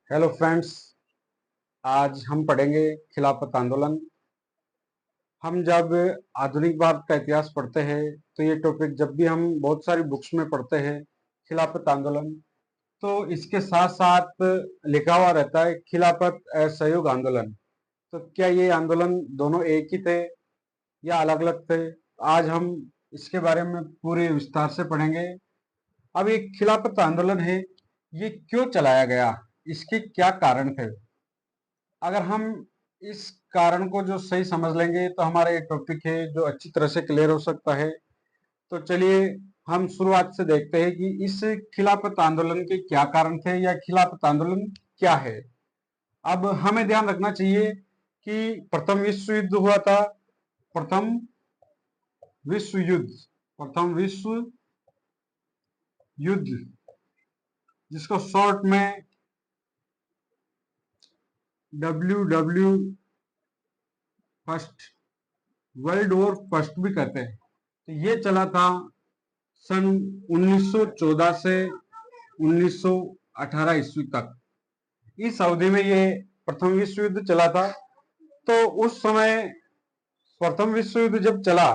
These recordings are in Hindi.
Hello friends. आज हम पढ़ेंगे खिलाफत आंदोलन। हम जब आधुनिक भारत का इतिहास पढ़ते हैं तो ये टॉपिक जब भी हम बहुत सारी बुक्स में पढ़ते हैं खिलाफत आंदोलन, तो इसके साथ साथ लिखा हुआ रहता है खिलाफत असहयोग आंदोलन। तो क्या ये आंदोलन दोनों एक ही थे या अलग अलग थे? आज हम इसके बारे में पूरे विस्तार से पढ़ेंगे। अब ये खिलाफत आंदोलन है, ये क्यों चलाया गया, इसके क्या कारण थे? अगर हम इस कारण को जो सही समझ लेंगे तो हमारा ये टॉपिक है जो अच्छी तरह से क्लियर हो सकता है। तो चलिए हम शुरुआत से देखते हैं कि इस खिलाफत आंदोलन के क्या कारण थे या खिलाफत आंदोलन क्या है। अब हमें ध्यान रखना चाहिए कि प्रथम विश्व युद्ध हुआ था। प्रथम विश्व युद्ध, प्रथम विश्व युद्ध, जिसको शॉर्ट में WW first, world war first भी कहते हैं। तो ये चला था सन 1914 से 1918 ईस्वी तक। इस अवधि में ये प्रथम विश्व युद्ध चला था। तो उस समय प्रथम विश्व युद्ध जब चला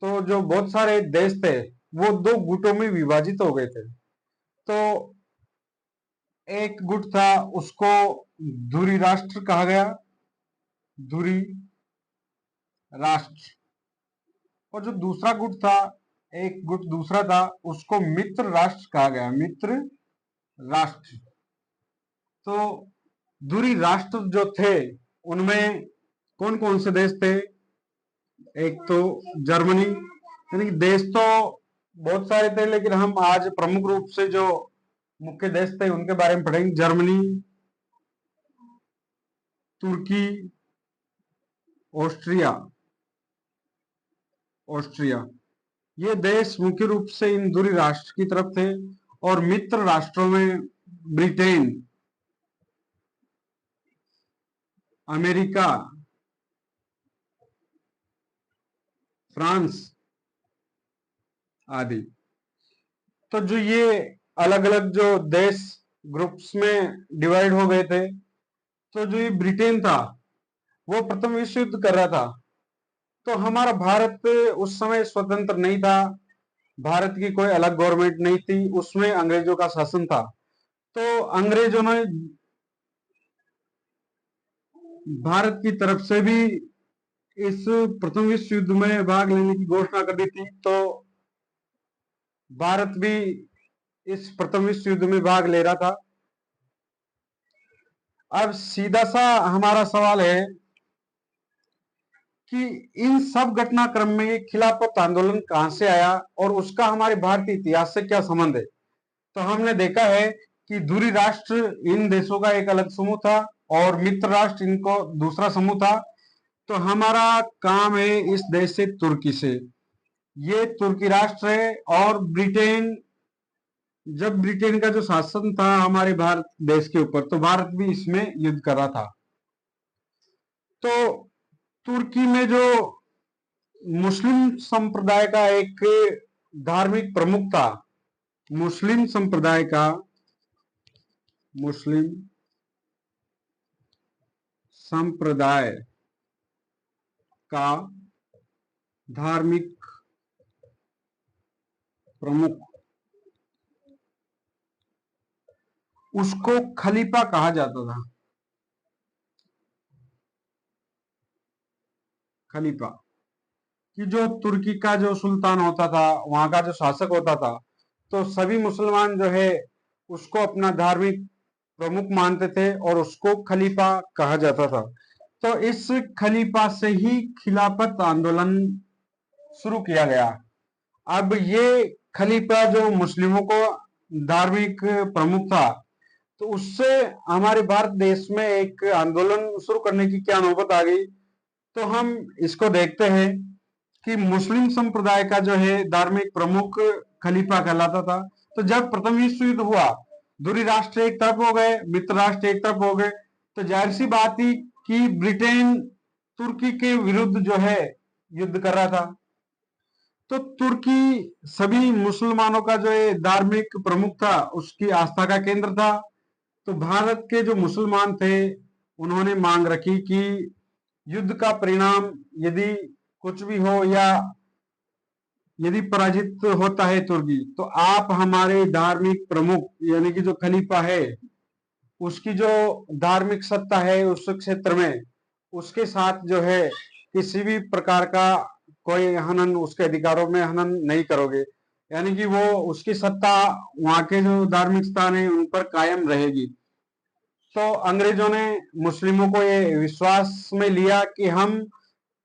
तो जो बहुत सारे देश थे वो दो गुटों में विभाजित हो गए थे। तो एक गुट था, उसको धुरी राष्ट्र कहा गया, धुरी राष्ट्र। और जो दूसरा गुट था, एक गुट दूसरा था, उसको मित्र राष्ट्र कहा गया, मित्र राष्ट्र। तो दूरी राष्ट्र जो थे उनमें कौन कौन से देश थे? एक तो जर्मनी, यानी कि देश तो बहुत सारे थे लेकिन हम आज प्रमुख रूप से जो मुख्य देश थे उनके बारे में पढ़ेंगे। जर्मनी, तुर्की, ऑस्ट्रिया, ऑस्ट्रिया, ये देश मुख्य रूप से इन दूरी राष्ट्र की तरफ थे। और मित्र राष्ट्रों में ब्रिटेन, अमेरिका, फ्रांस आदि। तो जो ये अलग अलग जो देश ग्रुप्स में डिवाइड हो गए थे, तो जो ये ब्रिटेन था वो प्रथम विश्व युद्ध कर रहा था। तो हमारा भारत उस समय स्वतंत्र नहीं था, भारत की कोई अलग गवर्नमेंट नहीं थी, उसमें अंग्रेजों का शासन था। तो अंग्रेजों ने भारत की तरफ से भी इस प्रथम विश्व युद्ध में भाग लेने की घोषणा कर दी थी। तो भारत भी इस प्रथम विश्व युद्ध में भाग ले रहा था। अब सीधा सा हमारा सवाल है कि इन सब घटनाक्रम में ये खिलाफत आंदोलन कहां से आया और उसका हमारे भारतीय इतिहास से क्या संबंध है? तो हमने देखा है कि दूरी राष्ट्र इन देशों का एक अलग समूह था और मित्र राष्ट्र इनको दूसरा समूह था। तो हमारा काम है इस देश से, तुर्की से। ये तुर्की राष्ट्र है और ब्रिटेन, जब ब्रिटेन का जो शासन था हमारे भारत देश के ऊपर, तो भारत भी इसमें युद्ध कर रहा था। तो तुर्की में जो मुस्लिम संप्रदाय का एक धार्मिक प्रमुख था, मुस्लिम संप्रदाय का, मुस्लिम संप्रदाय का धार्मिक प्रमुख, उसको खलीफा कहा जाता था। खलीफा कि जो तुर्की का जो सुल्तान होता था, वहां का जो शासक होता था, तो सभी मुसलमान जो है उसको अपना धार्मिक प्रमुख मानते थे और उसको खलीफा कहा जाता था। तो इस खलीफा से ही खिलाफत आंदोलन शुरू किया गया। अब ये खलीफा जो मुस्लिमों को धार्मिक प्रमुख था, तो उससे हमारे भारत देश में एक आंदोलन शुरू करने की क्या नौबत आ गई? तो हम इसको देखते हैं कि मुस्लिम संप्रदाय का जो है धार्मिक प्रमुख खलीफा कहलाता था। तो जब प्रथम विश्व युद्ध हुआ, दूरी राष्ट्र एक तरफ हो गए, मित्र राष्ट्र एक तरफ हो गए, तो जाहिर सी बात थी कि ब्रिटेन तुर्की के विरुद्ध जो है युद्ध कर रहा था। तो तुर्की सभी मुसलमानों का जो है धार्मिक प्रमुख था, उसकी आस्था का केंद्र था। तो भारत के जो मुसलमान थे उन्होंने मांग रखी कि युद्ध का परिणाम यदि कुछ भी हो या यदि पराजित होता है तुर्की, तो आप हमारे धार्मिक प्रमुख यानी कि जो खलीफा है उसकी जो धार्मिक सत्ता है उस क्षेत्र में उसके साथ जो है किसी भी प्रकार का कोई हनन, उसके अधिकारों में हनन नहीं करोगे, यानी कि वो उसकी सत्ता वहां के जो धार्मिक स्थान है उन पर कायम रहेगी। तो अंग्रेजों ने मुस्लिमों को ये विश्वास में लिया कि हम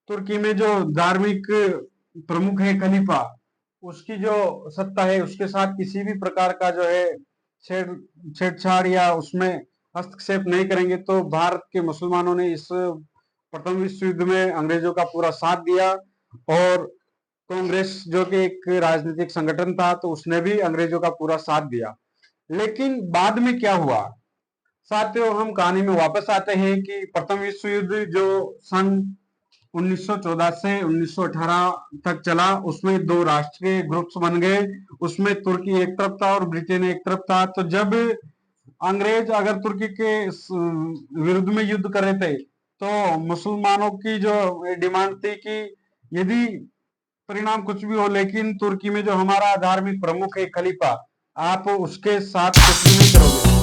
तुर्की में जो धार्मिक प्रमुख है खलीफा, उसकी जो सत्ता है उसके साथ किसी भी प्रकार का जो है छेड़ छेड़छाड़ या उसमें हस्तक्षेप नहीं करेंगे। तो भारत के मुसलमानों ने इस प्रथम विश्व युद्ध में अंग्रेजों का पूरा साथ दिया और कांग्रेस जो कि एक राजनीतिक संगठन था तो उसने भी अंग्रेजों का पूरा साथ दिया। लेकिन बाद में क्या हुआ साथियों, हम कहानी में वापस आते हैं कि प्रथम विश्व युद्ध जो सन 1914 से 1918 तक चला, उसमें दो राष्ट्र के ग्रुप्स बन गए। उसमें तुर्की एक तरफ था और ब्रिटेन एक तरफ था। तो जब अंग्रेज अगर तुर्की के विरुद्ध में युद्ध कर रहे थे तो मुसलमानों की जो डिमांड थी कि यदि परिणाम कुछ भी हो लेकिन तुर्की में जो हमारा धार्मिक प्रमुख है खलीफा, आप उसके साथ कुछ भी नहीं करोगे।